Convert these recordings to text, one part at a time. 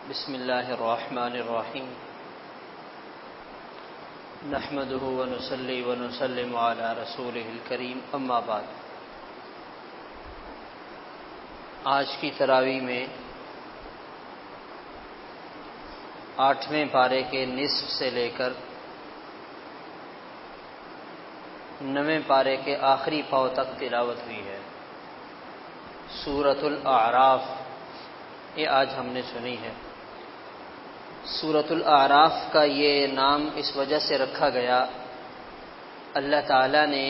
بسم اللہ الرحمن الرحیم نحمده ونصلی ونسلم علی رسولہ الکریم اما بعد۔ آج کی تراویح میں 8ویں پارے کے نصف سے لے کر 9ویں پارے کے آخری پاؤں تک تلاوت ہوئی ہے۔ سورۃ الاعراف یہ آج ہم نے سنی ہے۔ سورۃ الاعراف کا یہ نام اس وجہ سے رکھا گیا، اللہ تعالیٰ نے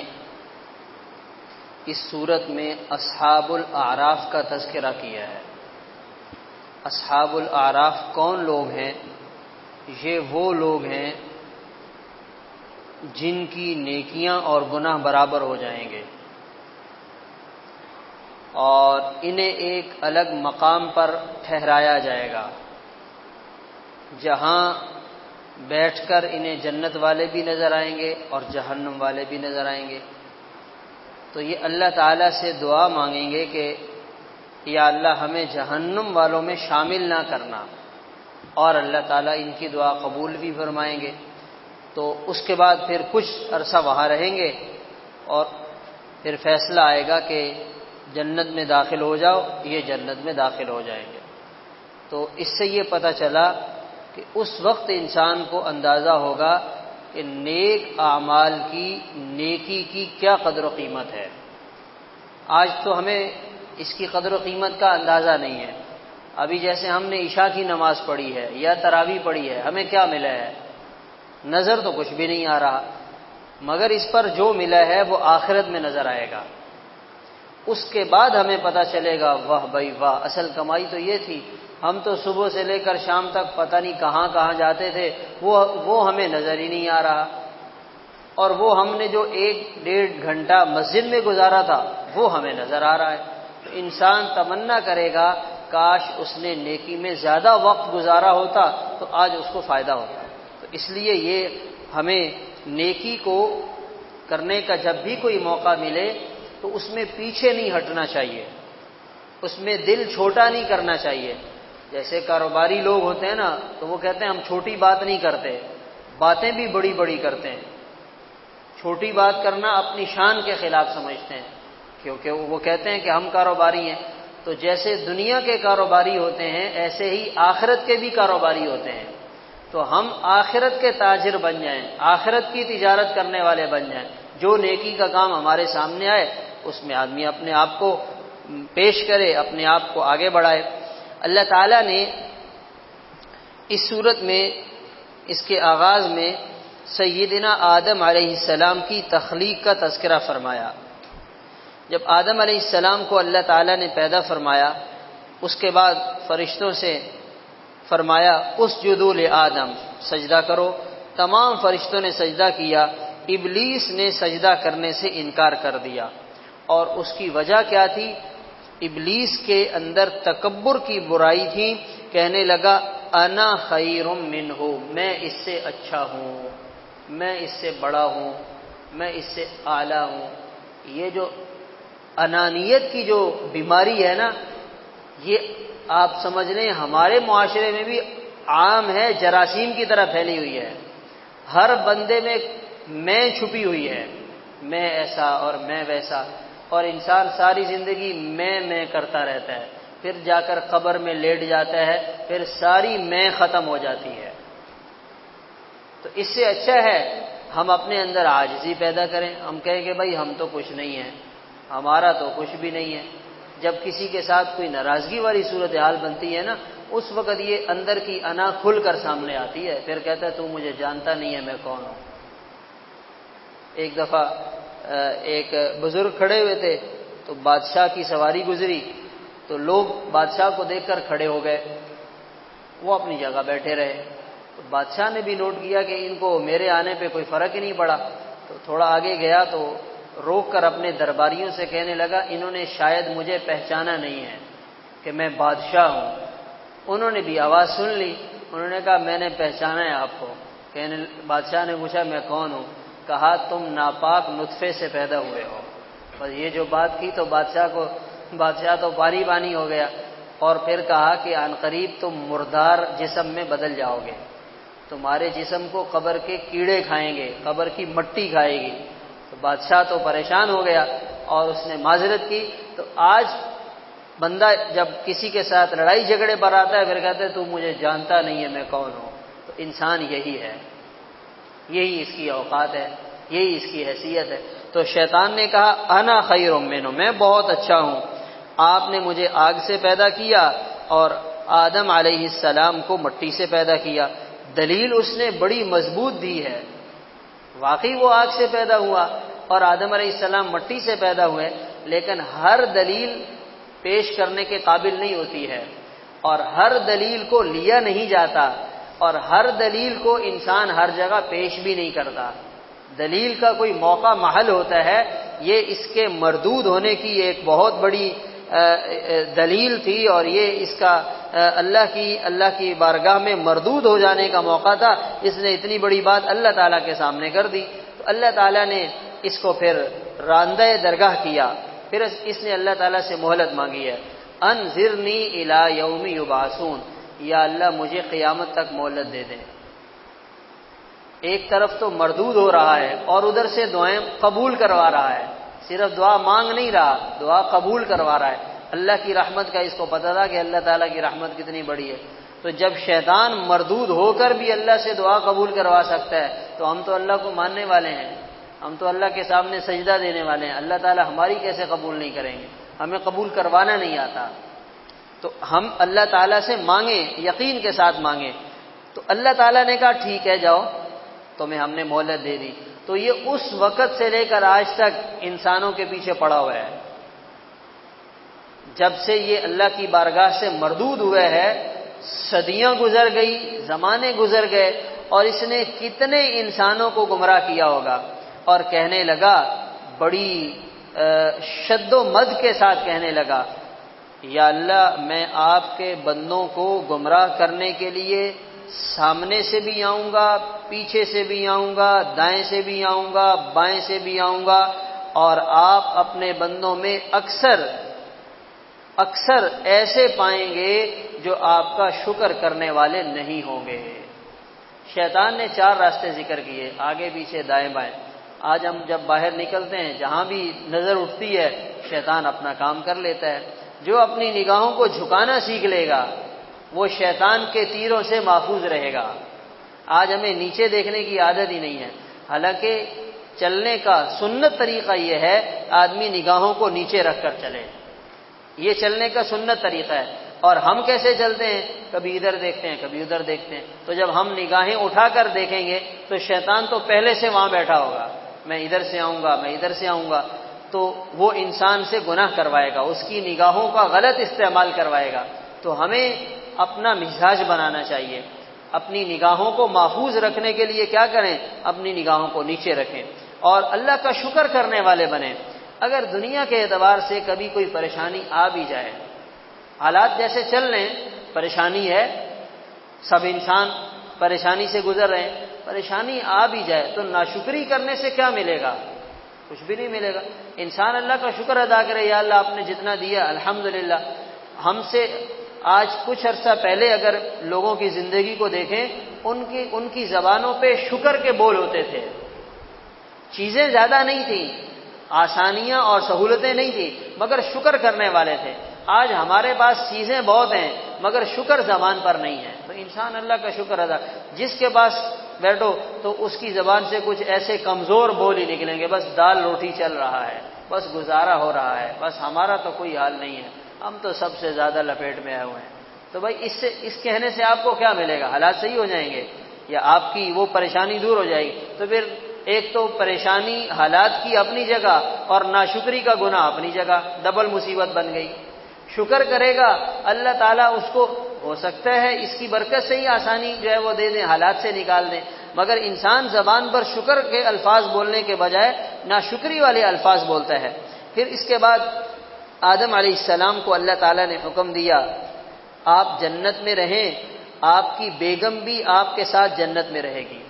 اس سورت میں اصحاب الاعراف کا تذکرہ کیا ہے۔ اصحاب الاعراف کون لوگ ہیں؟ یہ وہ لوگ ہیں جن کی نیکیاں اور گناہ برابر ہو جائیں گے، اور انہیں ایک الگ مقام پر ٹھہرایا جائے گا جہاں بیٹھ کر انہیں جنت والے بھی نظر آئیں گے اور جہنم والے بھی نظر آئیں گے۔ تو یہ اللہ تعالیٰ سے دعا مانگیں گے کہ یا اللہ ہمیں جہنم والوں میں شامل نہ کرنا، اور اللہ تعالیٰ ان کی دعا قبول بھی فرمائیں گے۔ تو اس کے بعد پھر کچھ عرصہ وہاں رہیں گے اور پھر فیصلہ آئے گا کہ جنت میں داخل ہو جاؤ، یہ جنت میں داخل ہو جائیں گے۔ تو اس سے یہ پتہ چلا کہ اس وقت انسان کو اندازہ ہوگا کہ نیک اعمال کی، نیکی کی کیا قدر و قیمت ہے۔ آج تو ہمیں اس کی قدر و قیمت کا اندازہ نہیں ہے۔ ابھی جیسے ہم نے عشاء کی نماز پڑھی ہے یا تراویح پڑھی ہے، ہمیں کیا ملا ہے؟ نظر تو کچھ بھی نہیں آ رہا، مگر اس پر جو ملا ہے وہ آخرت میں نظر آئے گا۔ اس کے بعد ہمیں پتہ چلے گا واہ بھائی واہ، اصل کمائی تو یہ تھی، ہم تو صبح سے لے کر شام تک پتہ نہیں کہاں کہاں جاتے تھے، وہ ہمیں نظر ہی نہیں آ رہا، اور وہ ہم نے جو 1-1.5 گھنٹہ مسجد میں گزارا تھا وہ ہمیں نظر آ رہا ہے۔ تو انسان تمنا کرے گا کاش اس نے نیکی میں زیادہ وقت گزارا ہوتا تو آج اس کو فائدہ ہوتا۔ تو اس لیے یہ ہمیں نیکی کو کرنے کا جب بھی کوئی موقع ملے تو اس میں پیچھے نہیں ہٹنا چاہیے، اس میں دل چھوٹا نہیں کرنا چاہیے۔ جیسے کاروباری لوگ ہوتے ہیں نا، تو وہ کہتے ہیں ہم چھوٹی بات نہیں کرتے، باتیں بھی بڑی بڑی کرتے ہیں۔ چھوٹی بات کرنا اپنی شان کے خلاف سمجھتے ہیں، کیونکہ وہ کہتے ہیں کہ ہم کاروباری ہیں۔ تو جیسے دنیا کے کاروباری ہوتے ہیں ایسے ہی آخرت کے بھی کاروباری ہوتے ہیں۔ تو ہم آخرت کے تاجر بن جائیں، آخرت کی تجارت کرنے والے بن جائیں۔ جو نیکی کا کام ہمارے سامنے آئے اس میں آدمی اپنے آپ کو پیش کرے، اپنے آپ کو آگے بڑھائے۔ اللہ تعالیٰ نے اس صورت میں، اس کے آغاز میں سیدنا آدم علیہ السلام کی تخلیق کا تذکرہ فرمایا۔ جب آدم علیہ السلام کو اللہ تعالیٰ نے پیدا فرمایا، اس کے بعد فرشتوں سے فرمایا اسجدوا لآدم، سجدہ کرو۔ تمام فرشتوں نے سجدہ کیا، ابلیس نے سجدہ کرنے سے انکار کر دیا، اور اس کی وجہ کیا تھی؟ ابلیس کے اندر تکبر کی برائی تھی، کہنے لگا انا خیر منہ، میں اس سے اچھا ہوں، میں اس سے بڑا ہوں، میں اس سے اعلیٰ ہوں۔ یہ جو انانیت کی جو بیماری ہے نا، یہ آپ سمجھ لیں ہمارے معاشرے میں بھی عام ہے، جراثیم کی طرح پھیلی ہوئی ہے۔ ہر بندے میں میں چھپی ہوئی ہے، میں ایسا اور میں ویسا، اور انسان ساری زندگی میں کرتا رہتا ہے، پھر جا کر قبر میں لیٹ جاتا ہے، پھر ساری میں ختم ہو جاتی ہے۔ تو اس سے اچھا ہے ہم اپنے اندر عاجزی پیدا کریں، ہم کہیں کہ بھائی ہم تو کچھ نہیں ہیں، ہمارا تو کچھ بھی نہیں ہے۔ جب کسی کے ساتھ کوئی ناراضگی والی صورتحال بنتی ہے نا، اس وقت یہ اندر کی انا کھل کر سامنے آتی ہے، پھر کہتا ہے تو مجھے جانتا نہیں ہے میں کون ہوں۔ ایک دفعہ ایک بزرگ کھڑے ہوئے تھے، تو بادشاہ کی سواری گزری، تو لوگ بادشاہ کو دیکھ کر کھڑے ہو گئے، وہ اپنی جگہ بیٹھے رہے۔ تو بادشاہ نے بھی نوٹ کیا کہ ان کو میرے آنے پہ کوئی فرق ہی نہیں پڑا، تو تھوڑا آگے گیا تو روک کر اپنے درباریوں سے کہنے لگا انہوں نے شاید مجھے پہچانا نہیں ہے کہ میں بادشاہ ہوں۔ انہوں نے بھی آواز سن لی، انہوں نے کہا میں نے پہچانا ہے آپ کو۔ بادشاہ نے پوچھا میں کون ہوں؟ کہا تم ناپاک نطفے سے پیدا ہوئے ہو۔ بس یہ جو بات کی تو بادشاہ تو پانی پانی ہو گیا۔ اور پھر کہا کہ عن قریب تم مردار جسم میں بدل جاؤ گے، تمہارے جسم کو قبر کے کیڑے کھائیں گے، قبر کی مٹی کھائے گی۔ تو بادشاہ تو پریشان ہو گیا اور اس نے معذرت کی۔ تو آج بندہ جب کسی کے ساتھ لڑائی جھگڑے پر آتا ہے پھر کہتا ہے تو مجھے جانتا نہیں ہے میں کون ہوں۔ تو انسان یہی ہے، یہی اس کی اوقات ہے، یہی اس کی حیثیت ہے۔ تو شیطان نے کہا انا خیر منہ، میں بہت اچھا ہوں، آپ نے مجھے آگ سے پیدا کیا اور آدم علیہ السلام کو مٹی سے پیدا کیا۔ دلیل اس نے بڑی مضبوط دی ہے، واقعی وہ آگ سے پیدا ہوا اور آدم علیہ السلام مٹی سے پیدا ہوئے، لیکن ہر دلیل پیش کرنے کے قابل نہیں ہوتی ہے، اور ہر دلیل کو لیا نہیں جاتا، اور ہر دلیل کو انسان ہر جگہ پیش بھی نہیں کرتا۔ دلیل کا کوئی موقع محل ہوتا ہے، یہ اس کے مردود ہونے کی ایک بہت بڑی دلیل تھی، اور یہ اس کا اللہ کی بارگاہ میں مردود ہو جانے کا موقع تھا۔ اس نے اتنی بڑی بات اللہ تعالیٰ کے سامنے کر دی، تو اللہ تعالیٰ نے اس کو پھر راندہ درگاہ کیا، پھر اس نے اللہ تعالیٰ سے مہلت مانگی ہے، انذرنی الی یوم یبعثون، یا اللہ مجھے قیامت تک مہلت دے دیں۔ ایک طرف تو مردود ہو رہا ہے اور ادھر سے دعائیں قبول کروا رہا ہے، صرف دعا مانگ نہیں رہا، دعا قبول کروا رہا ہے۔ اللہ کی رحمت کا اس کو پتہ تھا کہ اللہ تعالیٰ کی رحمت کتنی بڑی ہے۔ تو جب شیطان مردود ہو کر بھی اللہ سے دعا قبول کروا سکتا ہے تو ہم تو اللہ کو ماننے والے ہیں، ہم تو اللہ کے سامنے سجدہ دینے والے ہیں، اللہ تعالیٰ ہماری کیسے قبول نہیں کریں گے؟ ہمیں قبول کروانا نہیں آتا، تو ہم اللہ تعالیٰ سے مانگیں، یقین کے ساتھ مانگیں۔ تو اللہ تعالیٰ نے کہا ٹھیک ہے جاؤ، تمہیں ہم نے مہلت دے دی۔ تو یہ اس وقت سے لے کر آج تک انسانوں کے پیچھے پڑا ہوا ہے، جب سے یہ اللہ کی بارگاہ سے مردود ہوئے ہے، صدیاں گزر گئی، زمانے گزر گئے، اور اس نے کتنے انسانوں کو گمراہ کیا ہوگا، اور کہنے لگا بڑی شد و مد کے ساتھ کہنے لگا، یا اللہ میں آپ کے بندوں کو گمراہ کرنے کے لیے سامنے سے بھی آؤں گا، پیچھے سے بھی آؤں گا، دائیں سے بھی آؤں گا، بائیں سے بھی آؤں گا، اور آپ اپنے بندوں میں اکثر ایسے پائیں گے جو آپ کا شکر کرنے والے نہیں ہوں گے۔ شیطان نے 4 راستے ذکر کیے، آگے پیچھے دائیں بائیں۔ آج ہم جب باہر نکلتے ہیں جہاں بھی نظر اٹھتی ہے شیطان اپنا کام کر لیتا ہے۔ جو اپنی نگاہوں کو جھکانا سیکھ لے گا وہ شیطان کے تیروں سے محفوظ رہے گا۔ آج ہمیں نیچے دیکھنے کی عادت ہی نہیں ہے، حالانکہ چلنے کا سنت طریقہ یہ ہے آدمی نگاہوں کو نیچے رکھ کر چلے، یہ چلنے کا سنت طریقہ ہے۔ اور ہم کیسے چلتے ہیں؟ کبھی ادھر دیکھتے ہیں، کبھی ادھر دیکھتے ہیں۔ تو جب ہم نگاہیں اٹھا کر دیکھیں گے تو شیطان تو پہلے سے وہاں بیٹھا ہوگا، میں ادھر سے آؤں گا، میں ادھر سے آؤں گا، تو وہ انسان سے گناہ کروائے گا، اس کی نگاہوں کا غلط استعمال کروائے گا۔ تو ہمیں اپنا مزاج بنانا چاہیے، اپنی نگاہوں کو محفوظ رکھنے کے لیے کیا کریں؟ اپنی نگاہوں کو نیچے رکھیں اور اللہ کا شکر کرنے والے بنیں۔ اگر دنیا کے اعتبار سے کبھی کوئی پریشانی آ بھی جائے، حالات جیسے چل رہے ہیں، پریشانی ہے، سب انسان پریشانی سے گزر رہے ہیں، پریشانی آ بھی جائے تو ناشکری کرنے سے کیا ملے گا؟ کچھ بھی نہیں ملے گا۔ انسان اللہ کا شکر ادا کرے، یا اللہ آپ نے جتنا دیا الحمدللہ۔ ہم سے آج کچھ عرصہ پہلے اگر لوگوں کی زندگی کو دیکھیں، ان کی زبانوں پہ شکر کے بول ہوتے تھے، چیزیں زیادہ نہیں تھیں، آسانیاں اور سہولتیں نہیں تھیں، مگر شکر کرنے والے تھے۔ آج ہمارے پاس چیزیں بہت ہیں مگر شکر زبان پر نہیں ہے، تو انسان اللہ کا شکر ادا، جس کے پاس بیٹھو تو اس کی زبان سے کچھ ایسے کمزور بول ہی نکلیں گے، بس دال روٹی چل رہا ہے، بس گزارا ہو رہا ہے، بس ہمارا تو کوئی حال نہیں ہے، ہم تو سب سے زیادہ لپیٹ میں آئے ہوئے ہیں۔ تو بھائی اس کہنے سے آپ کو کیا ملے گا؟ حالات صحیح ہو جائیں گے یا آپ کی وہ پریشانی دور ہو جائے گی؟ تو پھر ایک تو پریشانی حالات کی اپنی جگہ اور ناشکری کا گناہ اپنی جگہ، ڈبل مصیبت بن گئی۔ شکر کرے گا اللہ تعالیٰ اس کو ہو سکتا ہے اس کی برکت سے ہی آسانی جو ہے وہ دے دیں، حالات سے نکال دیں، مگر انسان زبان پر شکر کے الفاظ بولنے کے بجائے ناشکری والے الفاظ بولتا ہے۔ پھر اس کے بعد آدم علیہ السلام کو اللہ تعالیٰ نے حکم دیا آپ جنت میں رہیں، آپ کی بیگم بھی آپ کے ساتھ جنت میں رہے گی۔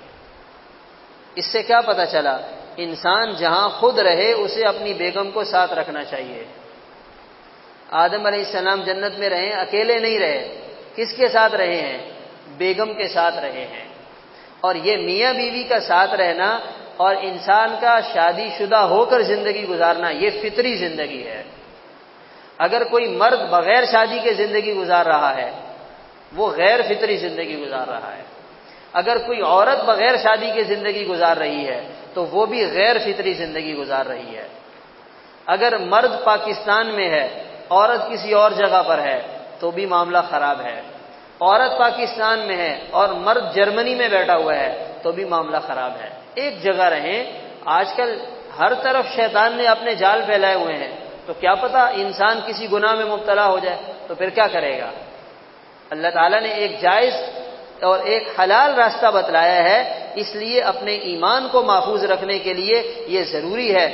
اس سے کیا پتہ چلا؟ انسان جہاں خود رہے اسے اپنی بیگم کو ساتھ رکھنا چاہیے۔ آدم علیہ السلام جنت میں رہے، اکیلے نہیں رہے، کس کے ساتھ رہے ہیں؟ بیگم کے ساتھ رہے ہیں۔ اور یہ میاں بیوی کا ساتھ رہنا اور انسان کا شادی شدہ ہو کر زندگی گزارنا، یہ فطری زندگی ہے۔ اگر کوئی مرد بغیر شادی کے زندگی گزار رہا ہے وہ غیر فطری زندگی گزار رہا ہے، اگر کوئی عورت بغیر شادی کے زندگی گزار رہی ہے تو وہ بھی غیر فطری زندگی گزار رہی ہے۔ اگر مرد پاکستان میں ہے، عورت کسی اور جگہ پر ہے تو بھی معاملہ خراب ہے۔ عورت پاکستان میں ہے اور مرد جرمنی میں بیٹھا ہوا ہے تو بھی معاملہ خراب ہے۔ ایک جگہ رہیں۔ آج کل ہر طرف شیطان نے اپنے جال پھیلائے ہوئے ہیں، تو کیا پتہ انسان کسی گناہ میں مبتلا ہو جائے تو پھر کیا کرے گا؟ اللہ تعالیٰ نے ایک جائز اور ایک حلال راستہ بتلایا ہے، اس لیے اپنے ایمان کو محفوظ رکھنے کے لیے یہ ضروری ہے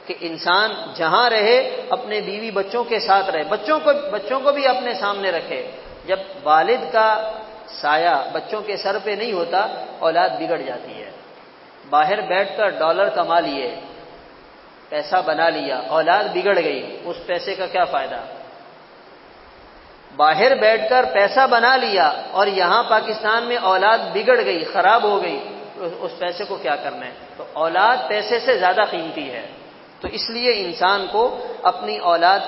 کہ انسان جہاں رہے اپنے بیوی بچوں کے ساتھ رہے، بچوں کو بھی اپنے سامنے رکھے۔ جب والد کا سایہ بچوں کے سر پہ نہیں ہوتا اولاد بگڑ جاتی ہے۔ باہر بیٹھ کر ڈالر کما لیے، پیسہ بنا لیا، اولاد بگڑ گئی، اس پیسے کا کیا فائدہ؟ باہر بیٹھ کر پیسہ بنا لیا اور یہاں پاکستان میں اولاد بگڑ گئی، خراب ہو گئی، اس پیسے کو کیا کرنا ہے؟ تو اولاد پیسے سے زیادہ قیمتی ہے۔ تو اس لیے انسان کو اپنی اولاد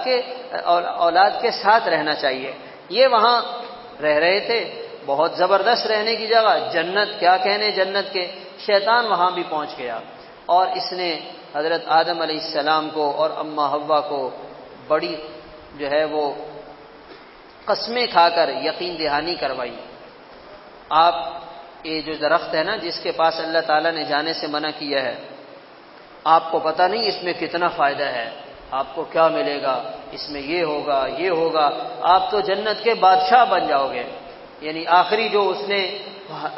کے ساتھ رہنا چاہیے۔ یہ وہاں رہ رہے تھے، بہت زبردست رہنے کی جگہ، جنت، کیا کہنے جنت کے۔ شیطان وہاں بھی پہنچ گیا اور اس نے حضرت آدم علیہ السلام کو اور اماں حوا کو بڑی جو ہے وہ قسمیں کھا کر یقین دہانی کروائی۔ آپ یہ جو درخت ہے نا جس کے پاس اللہ تعالیٰ نے جانے سے منع کیا ہے، آپ کو پتہ نہیں اس میں کتنا فائدہ ہے، آپ کو کیا ملے گا، اس میں یہ ہوگا یہ ہوگا، آپ تو جنت کے بادشاہ بن جاؤ گے۔ یعنی آخری جو اس نے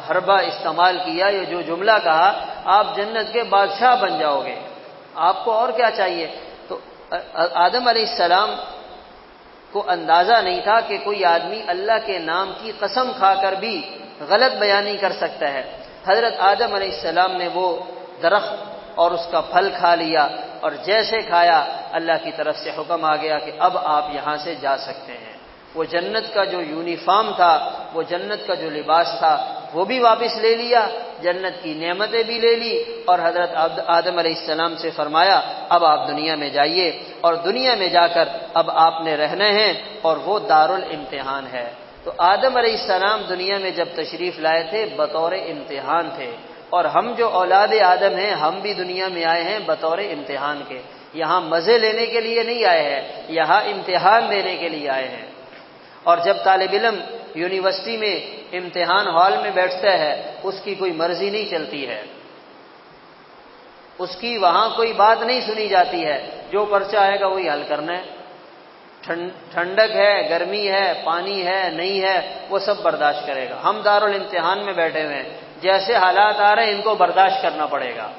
حربہ استعمال کیا، یہ جو جملہ کہا، آپ جنت کے بادشاہ بن جاؤ گے، آپ کو اور کیا چاہیے؟ تو آدم علیہ السلام کو اندازہ نہیں تھا کہ کوئی آدمی اللہ کے نام کی قسم کھا کر بھی غلط بیانی کر سکتا ہے۔ حضرت آدم علیہ السلام نے وہ درخت اور اس کا پھل کھا لیا، اور جیسے کھایا اللہ کی طرف سے حکم آ گیا کہ اب آپ یہاں سے جا سکتے ہیں۔ وہ جنت کا جو یونیفارم تھا، وہ جنت کا جو لباس تھا، وہ بھی واپس لے لیا، جنت کی نعمتیں بھی لے لی، اور حضرت آدم علیہ السلام سے فرمایا اب آپ دنیا میں جائیے، اور دنیا میں جا کر اب آپ نے رہنا ہے، اور وہ دارالامتحان ہے۔ تو آدم علیہ السلام دنیا میں جب تشریف لائے تھے بطور امتحان تھے، اور ہم جو اولاد آدم ہیں ہم بھی دنیا میں آئے ہیں بطور امتحان کے۔ یہاں مزے لینے کے لیے نہیں آئے ہیں، یہاں امتحان دینے کے لیے آئے ہیں۔ اور جب طالب علم یونیورسٹی میں امتحان ہال میں بیٹھتا ہے اس کی کوئی مرضی نہیں چلتی ہے، اس کی وہاں کوئی بات نہیں سنی جاتی ہے، جو پرچہ آئے گا وہی حل کرنا ہے۔ ٹھنڈک ہے، گرمی ہے، پانی ہے، نہیں ہے، وہ سب برداشت کرے گا۔ ہم دارالامتحان میں بیٹھے ہوئے ہیں، جیسے حالات آ رہے ہیں ان کو برداشت کرنا پڑے گا۔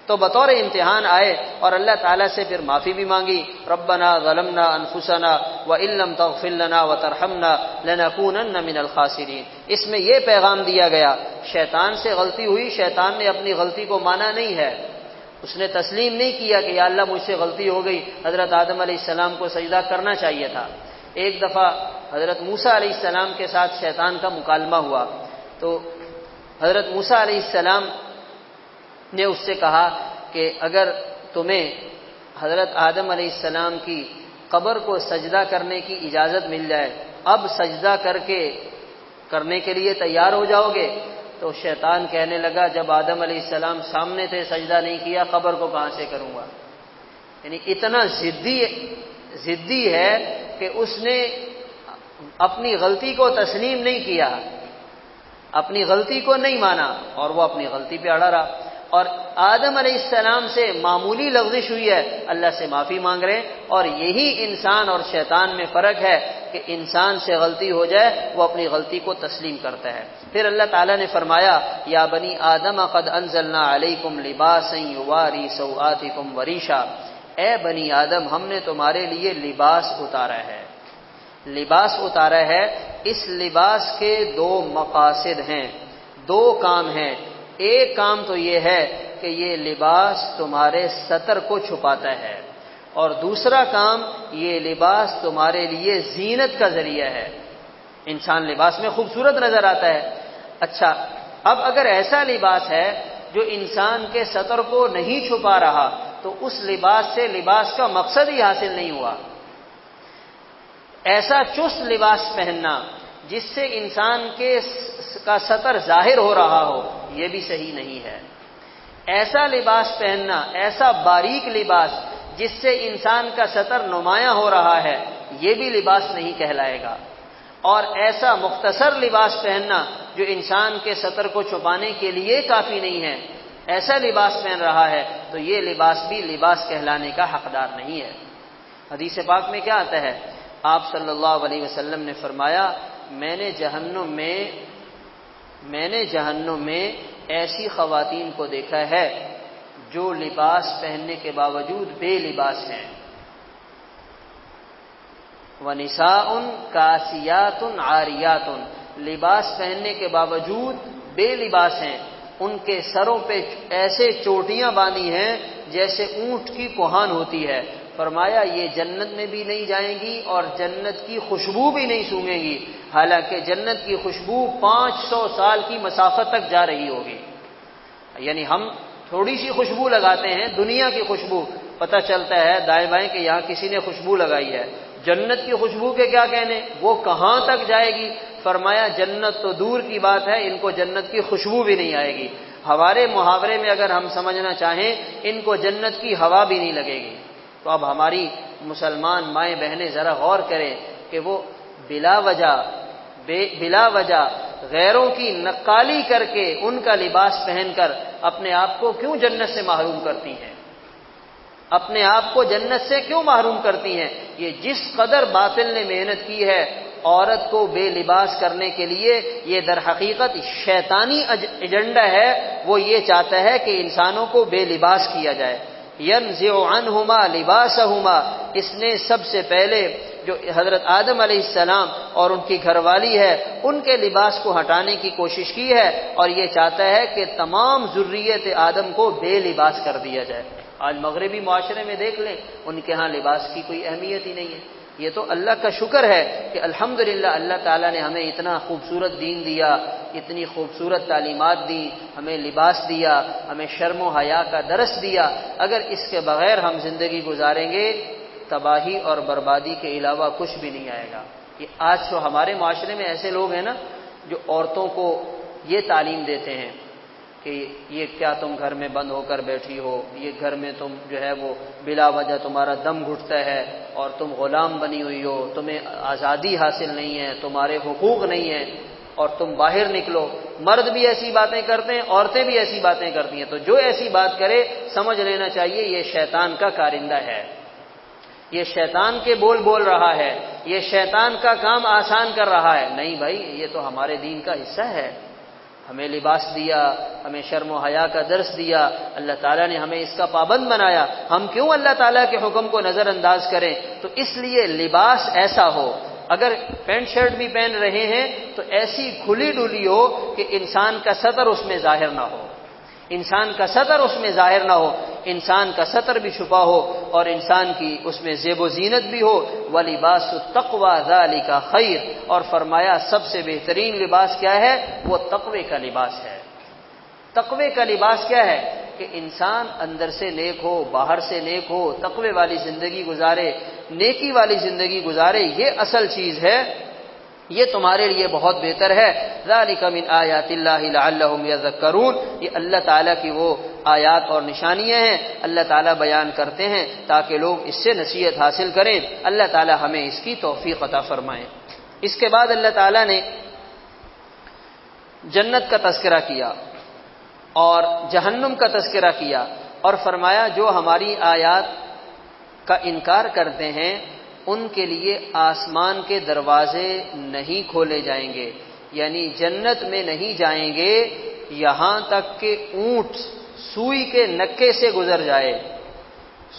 تو بطور امتحان آئے اور اللہ تعالیٰ سے پھر معافی بھی مانگی، ربنا ظلمنا انفسنا وان لم تغفر لنا وترحمنا لنکونن من الخاسرین۔ اس میں یہ پیغام دیا گیا، شیطان سے غلطی ہوئی، شیطان نے اپنی غلطی کو مانا نہیں ہے، اس نے تسلیم نہیں کیا کہ یا اللہ مجھ سے غلطی ہو گئی، حضرت آدم علیہ السلام کو سجدہ کرنا چاہیے تھا۔ ایک دفعہ حضرت موسیٰ علیہ السلام کے ساتھ شیطان کا مکالمہ ہوا، تو حضرت موسیٰ علیہ السلام نے اس سے کہا کہ اگر تمہیں حضرت آدم علیہ السلام کی قبر کو سجدہ کرنے کی اجازت مل جائے، اب سجدہ کرنے کے لیے تیار ہو جاؤ گے؟ تو شیطان کہنے لگا جب آدم علیہ السلام سامنے تھے سجدہ نہیں کیا، قبر کو کہاں سے کروں گا؟ یعنی اتنا ضدی ہے کہ اس نے اپنی غلطی کو تسلیم نہیں کیا، اپنی غلطی کو نہیں مانا، اور وہ اپنی غلطی پہ اڑا رہا۔ اور آدم علیہ السلام سے معمولی لغزش ہوئی ہے، اللہ سے معافی مانگ رہے ہیں۔ اور یہی انسان اور شیطان میں فرق ہے کہ انسان سے غلطی ہو جائے وہ اپنی غلطی کو تسلیم کرتا ہے۔ پھر اللہ تعالیٰ نے فرمایا یا بنی آدم قد انزلنا علیکم لباسا یواری سوآتکم وریشا، اے بنی آدم ہم نے تمہارے لیے لباس اتارا ہے۔ لباس اتارا ہے، اس لباس کے دو مقاصد ہیں، دو کام ہیں۔ ایک کام تو یہ ہے کہ یہ لباس تمہارے ستر کو چھپاتا ہے، اور دوسرا کام یہ لباس تمہارے لیے زینت کا ذریعہ ہے۔ انسان لباس میں خوبصورت نظر آتا ہے۔ اچھا، اب اگر ایسا لباس ہے جو انسان کے سطر کو نہیں چھپا رہا تو اس لباس سے لباس کا مقصد ہی حاصل نہیں ہوا۔ ایسا چست لباس پہننا جس سے انسان کا سطر ظاہر ہو رہا ہو، یہ بھی صحیح نہیں ہے۔ ایسا لباس پہننا، ایسا باریک لباس جس سے انسان کا سطر نمایاں ہو رہا ہے، یہ بھی لباس نہیں کہلائے گا۔ اور ایسا مختصر لباس پہننا جو انسان کے سطر کو چھپانے کے لیے کافی نہیں ہے، ایسا لباس پہن رہا ہے تو یہ لباس بھی لباس کہلانے کا حقدار نہیں ہے۔ حدیث پاک میں کیا آتا ہے؟ آپ صلی اللہ علیہ وسلم نے فرمایا، میں نے جہنم میں ایسی خواتین کو دیکھا ہے جو لباس پہننے کے باوجود بے لباس ہیں۔ وَنِسَاءٌ كَاسِيَاتٌ عَارِيَاتٌ، لباس پہننے کے باوجود بے لباس ہیں، ان کے سروں پہ ایسے چوٹیاں باندھی ہیں جیسے اونٹ کی کوہان ہوتی ہے۔ فرمایا یہ جنت میں بھی نہیں جائیں گی اور جنت کی خوشبو بھی نہیں سونگیں گی، حالانکہ جنت کی خوشبو 500 سال کی مسافت تک جا رہی ہوگی۔ یعنی ہم تھوڑی سی خوشبو لگاتے ہیں، دنیا کی خوشبو، پتہ چلتا ہے دائیں بائیں کہ یہاں کسی نے خوشبو لگائی ہے۔ جنت کی خوشبو کے کیا کہنے، وہ کہاں تک جائے گی؟ فرمایا جنت تو دور کی بات ہے، ان کو جنت کی خوشبو بھی نہیں آئے گی۔ ہمارے محاورے میں اگر ہم سمجھنا چاہیں، ان کو جنت کی ہوا بھی نہیں لگے گی۔ تو اب ہماری مسلمان مائیں بہنیں ذرا غور کریں کہ وہ بلا وجہ غیروں کی نقالی کر کے ان کا لباس پہن کر اپنے آپ کو کیوں جنت سے محروم کرتی ہیں، اپنے آپ کو جنت سے کیوں محروم کرتی ہیں؟ یہ جس قدر باطل نے محنت کی ہے عورت کو بے لباس کرنے کے لیے، یہ در حقیقت شیطانی ایجنڈا ہے۔ وہ یہ چاہتا ہے کہ انسانوں کو بے لباس کیا جائے۔ ينزع عنہما لباسہما، اس نے سب سے پہلے جو حضرت آدم علیہ السلام اور ان کی گھر والی ہے ان کے لباس کو ہٹانے کی کوشش کی ہے، اور یہ چاہتا ہے کہ تمام ذریت آدم کو بے لباس کر دیا جائے۔ آج مغربی معاشرے میں دیکھ لیں، ان کے ہاں لباس کی کوئی اہمیت ہی نہیں ہے۔ یہ تو اللہ کا شکر ہے کہ الحمدللہ اللہ تعالیٰ نے ہمیں اتنا خوبصورت دین دیا، اتنی خوبصورت تعلیمات دی، ہمیں لباس دیا، ہمیں شرم و حیا کا درس دیا۔ اگر اس کے بغیر ہم زندگی گزاریں گے، تباہی اور بربادی کے علاوہ کچھ بھی نہیں آئے گا۔ یہ آج تو ہمارے معاشرے میں ایسے لوگ ہیں نا جو عورتوں کو یہ تعلیم دیتے ہیں کہ یہ کیا تم گھر میں بند ہو کر بیٹھی ہو، یہ گھر میں تم جو ہے وہ بلا وجہ تمہارا دم گھٹتا ہے اور تم غلام بنی ہوئی ہو، تمہیں آزادی حاصل نہیں ہے، تمہارے حقوق نہیں ہیں اور تم باہر نکلو۔ مرد بھی ایسی باتیں کرتے ہیں، عورتیں بھی ایسی باتیں کرتی ہیں، تو جو ایسی بات کرے سمجھ لینا چاہیے یہ شیطان کا کارندہ ہے، یہ شیطان کے بول رہا ہے، یہ شیطان کا کام آسان کر رہا ہے۔ نہیں بھائی، یہ تو ہمارے دین کا حصہ ہے۔ ہمیں لباس دیا، ہمیں شرم و حیا کا درس دیا، اللہ تعالیٰ نے ہمیں اس کا پابند بنایا، ہم کیوں اللہ تعالیٰ کے حکم کو نظر انداز کریں؟ تو اس لیے لباس ایسا ہو، اگر پینٹ شرٹ بھی پہن رہے ہیں تو ایسی کھلی ڈلی ہو کہ انسان کا سطر اس میں ظاہر نہ ہو، انسان کا سطر اس میں ظاہر نہ ہو، انسان کا سطر بھی چھپا ہو اور انسان کی اس میں زیب و زینت بھی ہو۔ وَلِبَاسُ التَّقْوَى ذَلِكَ خَيْرٌ، اور فرمایا سب سے بہترین لباس کیا ہے؟ وہ تقوی کا لباس ہے۔ تقوی کا لباس کیا ہے؟ کہ انسان اندر سے نیک ہو، باہر سے نیک ہو، تقوی والی زندگی گزارے، نیکی والی زندگی گزارے، یہ اصل چیز ہے، یہ تمہارے لیے بہت بہتر ہے۔ ذَلِكَ مِنْ آیَاتِ اللَّهِ لَعَلَّهُمْ يَذَّكَّرُونَ، یہ اللہ تعالیٰ کی وہ آیات اور نشانیاں ہیں اللہ تعالیٰ بیان کرتے ہیں تاکہ لوگ اس سے نصیحت حاصل کریں۔ اللہ تعالیٰ ہمیں اس کی توفیق عطا فرمائے۔ اس کے بعد اللہ تعالیٰ نے جنت کا تذکرہ کیا اور جہنم کا تذکرہ کیا اور فرمایا جو ہماری آیات کا انکار کرتے ہیں ان کے لیے آسمان کے دروازے نہیں کھولے جائیں گے، یعنی جنت میں نہیں جائیں گے یہاں تک کہ اونٹ سوئی کے نکے سے گزر جائے۔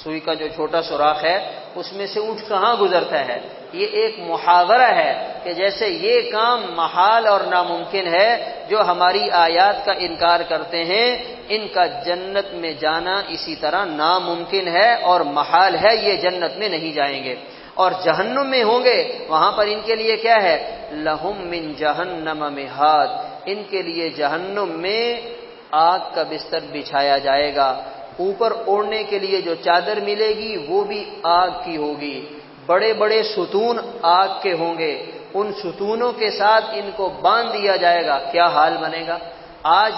سوئی کا جو چھوٹا سوراخ ہے اس میں سے اونٹ کہاں گزرتا ہے؟ یہ ایک محاورہ ہے کہ جیسے یہ کام محال اور ناممکن ہے، جو ہماری آیات کا انکار کرتے ہیں ان کا جنت میں جانا اسی طرح ناممکن ہے اور محال ہے، یہ جنت میں نہیں جائیں گے۔ اور جہنم میں ہوں گے، وہاں پر ان کے لیے کیا ہے؟ لہم من جہنم مہاد، ان کے لیے جہنم میں آگ کا بستر بچھایا جائے گا، اوپر اوڑھنے کے لیے جو چادر ملے گی وہ بھی آگ کی ہوگی، بڑے بڑے ستون آگ کے ہوں گے، ان ستونوں کے ساتھ ان کو باندھ دیا جائے گا۔ کیا حال بنے گا؟ آج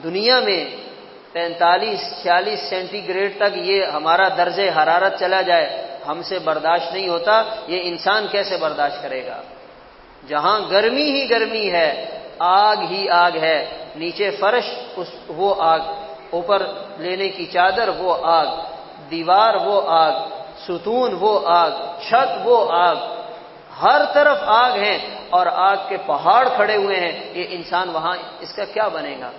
دنیا میں 45-46 سینٹی گریڈ تک یہ ہمارا درجہ حرارت چلا جائے، ہم سے برداشت نہیں ہوتا، یہ انسان کیسے برداشت کرے گا؟ جہاں گرمی ہی گرمی ہے، آگ ہی آگ ہے، نیچے فرش وہ آگ، اوپر لینے کی چادر وہ آگ، دیوار وہ آگ، ستون وہ آگ، چھت وہ آگ، ہر طرف آگ ہے اور آگ کے پہاڑ کھڑے ہوئے ہیں، یہ انسان وہاں اس کا کیا بنے گا؟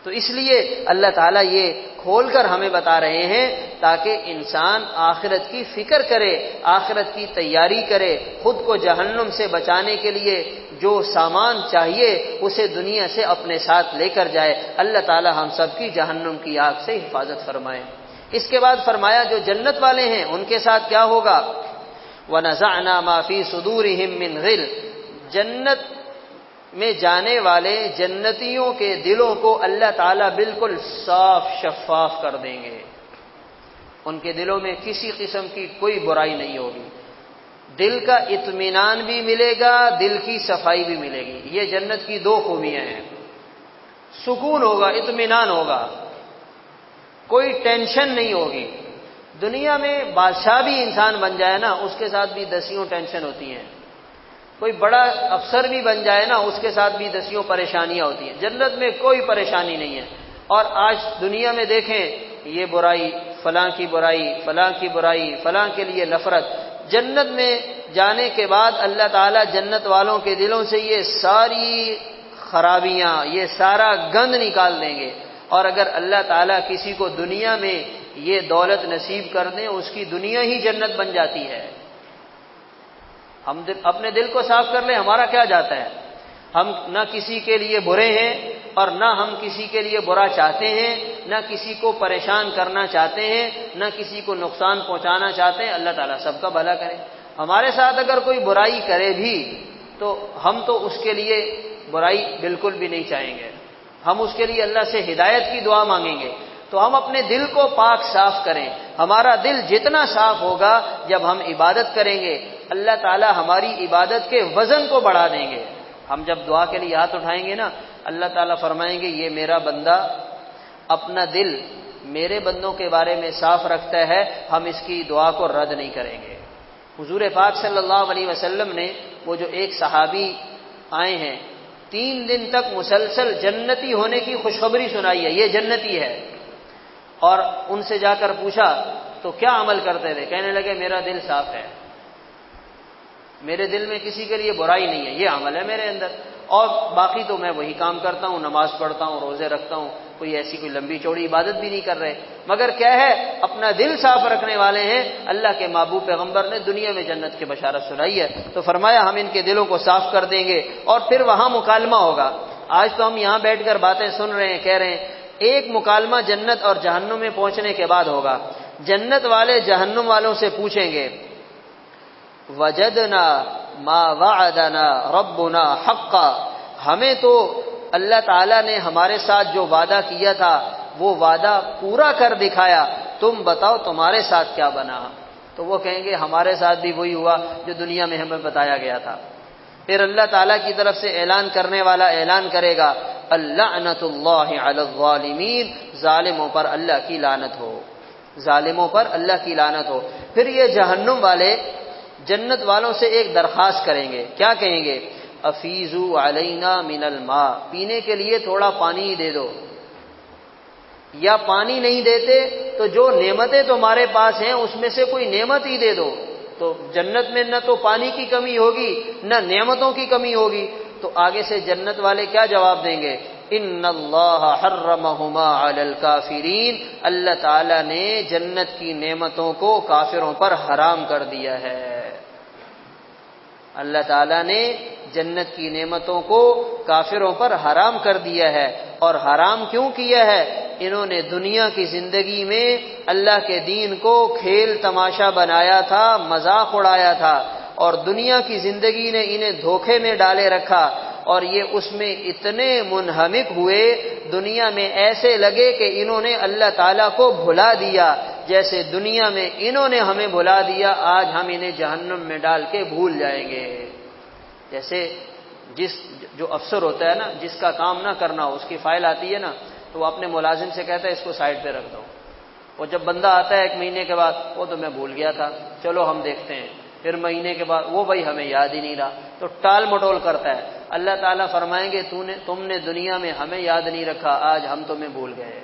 تو اس لیے اللہ تعالیٰ یہ کھول کر ہمیں بتا رہے ہیں تاکہ انسان آخرت کی فکر کرے، آخرت کی تیاری کرے، خود کو جہنم سے بچانے کے لیے جو سامان چاہیے اسے دنیا سے اپنے ساتھ لے کر جائے۔ اللہ تعالیٰ ہم سب کی جہنم کی آگ سے حفاظت فرمائے۔ اس کے بعد فرمایا جو جنت والے ہیں ان کے ساتھ کیا ہوگا؟ وَنَزَعْنَا مَا فِي صُدُورِهِم مِّنْ غِلٍّ، جنت میں جانے والے جنتیوں کے دلوں کو اللہ تعالیٰ بالکل صاف شفاف کر دیں گے، ان کے دلوں میں کسی قسم کی کوئی برائی نہیں ہوگی، دل کا اطمینان بھی ملے گا، دل کی صفائی بھی ملے گی۔ یہ جنت کی دو خوبیاں ہیں، سکون ہوگا، اطمینان ہوگا، کوئی ٹینشن نہیں ہوگی۔ دنیا میں بادشاہ بھی انسان بن جائے نا، اس کے ساتھ بھی دسیوں ٹینشن ہوتی ہیں، کوئی بڑا افسر بھی بن جائے نا، اس کے ساتھ بھی دسیوں پریشانیاں ہوتی ہیں۔ جنت میں کوئی پریشانی نہیں ہے۔ اور آج دنیا میں دیکھیں، یہ برائی، فلاں کی برائی، فلاں کی برائی، فلاں کے لیے نفرت، جنت میں جانے کے بعد اللہ تعالیٰ جنت والوں کے دلوں سے یہ ساری خرابیاں، یہ سارا گند نکال دیں گے۔ اور اگر اللہ تعالیٰ کسی کو دنیا میں یہ دولت نصیب کر دیں، اس کی دنیا ہی جنت بن جاتی ہے۔ ہم اپنے دل کو صاف کر لیں، ہمارا کیا جاتا ہے؟ ہم نہ کسی کے لیے برے ہیں اور نہ ہم کسی کے لیے برا چاہتے ہیں، نہ کسی کو پریشان کرنا چاہتے ہیں، نہ کسی کو نقصان پہنچانا چاہتے ہیں۔ اللہ تعالیٰ سب کا بھلا کرے۔ ہمارے ساتھ اگر کوئی برائی کرے بھی تو ہم تو اس کے لیے برائی بالکل بھی نہیں چاہیں گے، ہم اس کے لیے اللہ سے ہدایت کی دعا مانگیں گے۔ تو ہم اپنے دل کو پاک صاف کریں۔ ہمارا دل جتنا صاف ہوگا، جب ہم عبادت کریں گے اللہ تعالیٰ ہماری عبادت کے وزن کو بڑھا دیں گے۔ ہم جب دعا کے لیے ہاتھ اٹھائیں گے نا، اللہ تعالیٰ فرمائیں گے یہ میرا بندہ اپنا دل میرے بندوں کے بارے میں صاف رکھتا ہے، ہم اس کی دعا کو رد نہیں کریں گے۔ حضور پاک صلی اللہ علیہ وسلم نے وہ جو ایک صحابی آئے ہیں، 3 دن تک مسلسل جنتی ہونے کی خوشخبری سنائی ہے، یہ جنتی ہے، اور ان سے جا کر پوچھا تو کیا عمل کرتے تھے؟ کہنے لگے میرا دل صاف ہے، میرے دل میں کسی کے لیے برائی نہیں ہے، یہ عمل ہے میرے اندر، اور باقی تو میں وہی کام کرتا ہوں، نماز پڑھتا ہوں، روزے رکھتا ہوں، کوئی ایسی کوئی لمبی چوڑی عبادت بھی نہیں کر رہے، مگر کیا ہے اپنا دل صاف رکھنے والے ہیں۔ اللہ کے محبوب پیغمبر نے دنیا میں جنت کی بشارت سنائی ہے، تو فرمایا ہم ان کے دلوں کو صاف کر دیں گے اور پھر وہاں مکالمہ ہوگا۔ آج تو ہم یہاں بیٹھ کر باتیں سن رہے ہیں، کہہ رہے ہیں، ایک مکالمہ جنت اور جہنم میں پہنچنے کے بعد ہوگا۔ جنت والے جہنم والوں سے پوچھیں گے وجدنا ما وعدنا ربنا حقا، ہمیں تو اللہ تعالیٰ نے ہمارے ساتھ جو وعدہ کیا تھا وہ وعدہ پورا کر دکھایا، تم بتاؤ تمہارے ساتھ کیا بنا؟ تو وہ کہیں گے ہمارے ساتھ بھی وہی ہوا جو دنیا میں ہمیں بتایا گیا تھا۔ پھر اللہ تعالیٰ کی طرف سے اعلان کرنے والا اعلان کرے گا اللعنۃ اللہ علی الظالمین، ظالموں پر اللہ کی لعنت ہو، ظالموں پر اللہ کی لعنت ہو۔ پھر یہ جہنم والے جنت والوں سے ایک درخواست کریں گے، کیا کہیں گے؟ افیزو علینا من الماء، پینے کے لیے تھوڑا پانی ہی دے دو، یا پانی نہیں دیتے تو جو نعمتیں تمہارے پاس ہیں اس میں سے کوئی نعمت ہی دے دو۔ تو جنت میں نہ تو پانی کی کمی ہوگی نہ نعمتوں کی کمی ہوگی۔ تو آگے سے جنت والے کیا جواب دیں گے؟ ان اللہ حرمہما علی الکافرین، اللہ تعالیٰ نے جنت کی نعمتوں کو کافروں پر حرام کر دیا ہے۔ اللہ تعالیٰ نے جنت کی نعمتوں کو کافروں پر حرام کر دیا ہے۔ اور حرام کیوں کیا ہے؟ انہوں نے دنیا کی زندگی میں اللہ کے دین کو کھیل تماشا بنایا تھا، مذاق اڑایا تھا، اور دنیا کی زندگی نے انہیں دھوکے میں ڈالے رکھا، اور یہ اس میں اتنے منہمک ہوئے، دنیا میں ایسے لگے کہ انہوں نے اللہ تعالیٰ کو بھلا دیا، جیسے دنیا میں انہوں نے ہمیں بھلا دیا، آج ہم انہیں جہنم میں ڈال کے بھول جائیں گے۔ جیسے جو افسر ہوتا ہے نا، جس کا کام نہ کرنا ہو، اس کی فائل آتی ہے نا، تو وہ اپنے ملازم سے کہتا ہے اس کو سائڈ پہ رکھ دو، اور جب بندہ آتا ہے 1 مہینے کے بعد، وہ تو میں بھول گیا تھا، چلو ہم دیکھتے ہیں، پھر مہینے کے بعد وہ بھائی ہمیں یاد ہی نہیں رہا، تو ٹال مٹول کرتا ہے۔ اللہ تعالیٰ فرمائیں گے تم نے دنیا میں ہمیں یاد نہیں رکھا، آج ہم تمہیں بھول گئے،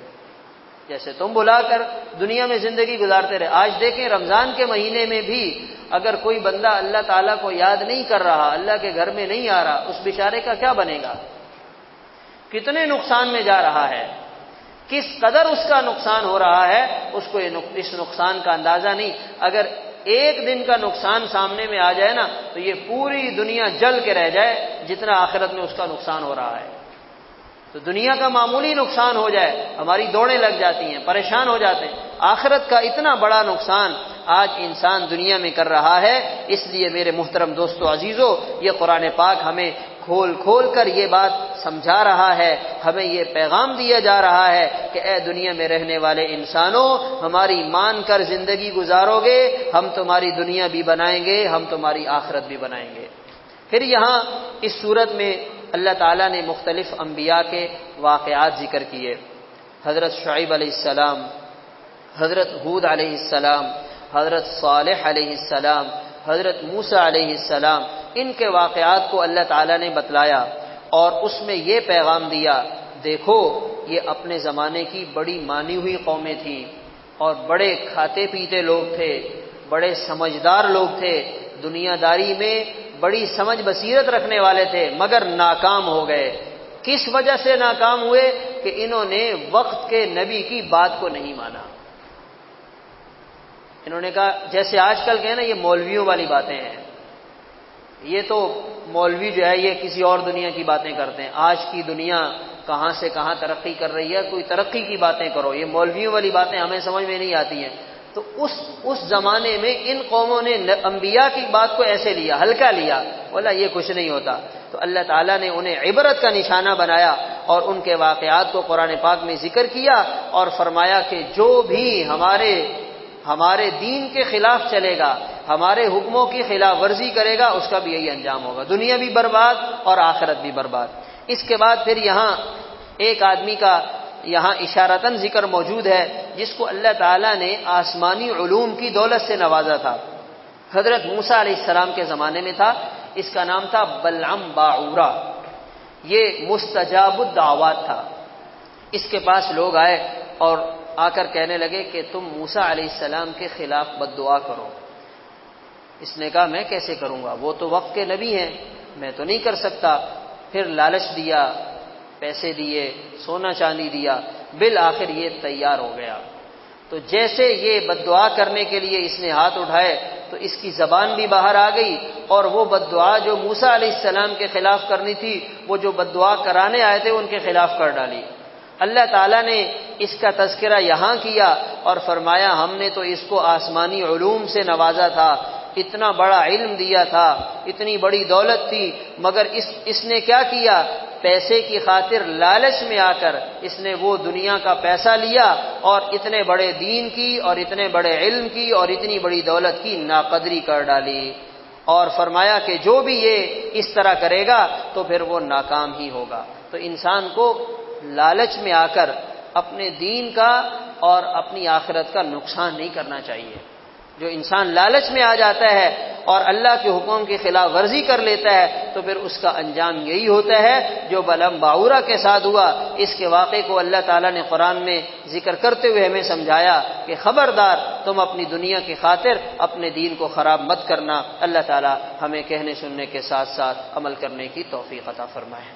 جیسے تم بھلا کر دنیا میں زندگی گزارتے رہے۔ آج دیکھیں رمضان کے مہینے میں بھی اگر کوئی بندہ اللہ تعالیٰ کو یاد نہیں کر رہا، اللہ کے گھر میں نہیں آ رہا، اس بیچارے کا کیا بنے گا؟ کتنے نقصان میں جا رہا ہے، کس قدر اس کا نقصان ہو رہا ہے، اس کو اس نقصان کا اندازہ نہیں۔ اگر 1 دن کا نقصان سامنے میں آ جائے نا، تو یہ پوری دنیا جل کے رہ جائے جتنا آخرت میں اس کا نقصان ہو رہا ہے۔ تو دنیا کا معمولی نقصان ہو جائے ہماری دوڑیں لگ جاتی ہیں، پریشان ہو جاتے ہیں۔ آخرت کا اتنا بڑا نقصان آج انسان دنیا میں کر رہا ہے۔ اس لیے میرے محترم دوستو عزیزو، یہ قرآن پاک ہمیں کھول کھول کر یہ بات سمجھا رہا ہے، ہمیں یہ پیغام دیا جا رہا ہے کہ اے دنیا میں رہنے والے انسانوں، ہماری مان کر زندگی گزارو گے، ہم تمہاری دنیا بھی بنائیں گے، ہم تمہاری آخرت بھی بنائیں گے۔ پھر یہاں اس صورت میں اللہ تعالیٰ نے مختلف انبیاء کے واقعات ذکر کیے، حضرت شعیب علیہ السلام، حضرت ہود علیہ السلام، حضرت صالح علیہ السلام، حضرت موسیٰ علیہ السلام، ان کے واقعات کو اللہ تعالیٰ نے بتلایا، اور اس میں یہ پیغام دیا، دیکھو یہ اپنے زمانے کی بڑی مانی ہوئی قومیں تھیں، اور بڑے کھاتے پیتے لوگ تھے، بڑے سمجھدار لوگ تھے، دنیا داری میں بڑی سمجھ بصیرت رکھنے والے تھے، مگر ناکام ہو گئے۔ کس وجہ سے ناکام ہوئے؟ کہ انہوں نے وقت کے نبی کی بات کو نہیں مانا۔ انہوں نے کہا، جیسے آج کل کہیں نا یہ مولویوں والی باتیں ہیں، یہ تو مولوی جو ہے یہ کسی اور دنیا کی باتیں کرتے ہیں، آج کی دنیا کہاں سے کہاں ترقی کر رہی ہے، کوئی ترقی کی باتیں کرو، یہ مولویوں والی باتیں ہمیں سمجھ میں نہیں آتی ہیں۔ تو اس زمانے میں ان قوموں نے انبیاء کی بات کو ایسے لیا، ہلکا لیا، بولا یہ کچھ نہیں ہوتا۔ تو اللہ تعالیٰ نے انہیں عبرت کا نشانہ بنایا، اور ان کے واقعات کو قرآن پاک میں ذکر کیا، اور فرمایا کہ جو بھی ہمارے دین کے خلاف چلے گا، ہمارے حکموں کی خلاف ورزی کرے گا، اس کا بھی یہی انجام ہوگا، دنیا بھی برباد اور آخرت بھی برباد۔ اس کے بعد پھر یہاں ایک آدمی کا یہاں اشارتاً ذکر موجود ہے، جس کو اللہ تعالیٰ نے آسمانی علوم کی دولت سے نوازا تھا۔ حضرت موسیٰ علیہ السلام کے زمانے میں تھا، اس کا نام تھا بلعم باعورا، یہ مستجاب الدعوات تھا۔ اس کے پاس لوگ آئے اور آ کر کہنے لگے کہ تم موسیٰ علیہ السلام کے خلاف بد دعا کرو۔ اس نے کہا میں کیسے کروں گا، وہ تو وقت کے نبی ہیں، میں تو نہیں کر سکتا۔ پھر لالچ دیا، پیسے دیے، سونا چاندی دیا، بالآخر یہ تیار ہو گیا۔ تو جیسے یہ بد دعا کرنے کے لیے اس نے ہاتھ اٹھائے، تو اس کی زبان بھی باہر آ گئی، اور وہ بد دعا جو موسیٰ علیہ السلام کے خلاف کرنی تھی، وہ جو بد دعا کرانے آئے تھے ان کے خلاف کر ڈالی۔ اللہ تعالیٰ نے اس کا تذکرہ یہاں کیا اور فرمایا ہم نے تو اس کو آسمانی علوم سے نوازا تھا، اتنا بڑا علم دیا تھا، اتنی بڑی دولت تھی، مگر اس نے کیا کیا؟ پیسے کی خاطر لالچ میں آ کر اس نے وہ دنیا کا پیسہ لیا، اور اتنے بڑے دین کی اور اتنے بڑے علم کی اور اتنی بڑی دولت کی ناقدری کر ڈالی، اور فرمایا کہ جو بھی یہ اس طرح کرے گا تو پھر وہ ناکام ہی ہوگا۔ تو انسان کو لالچ میں آ کر اپنے دین کا اور اپنی آخرت کا نقصان نہیں کرنا چاہیے۔ جو انسان لالچ میں آ جاتا ہے اور اللہ کے حکم کی خلاف ورزی کر لیتا ہے، تو پھر اس کا انجام یہی ہوتا ہے جو بلعم باعورا کے ساتھ ہوا۔ اس کے واقعے کو اللہ تعالیٰ نے قرآن میں ذکر کرتے ہوئے ہمیں سمجھایا کہ خبردار تم اپنی دنیا کی خاطر اپنے دین کو خراب مت کرنا۔ اللہ تعالیٰ ہمیں کہنے سننے کے ساتھ ساتھ عمل کرنے کی توفیق عطا فرمائے۔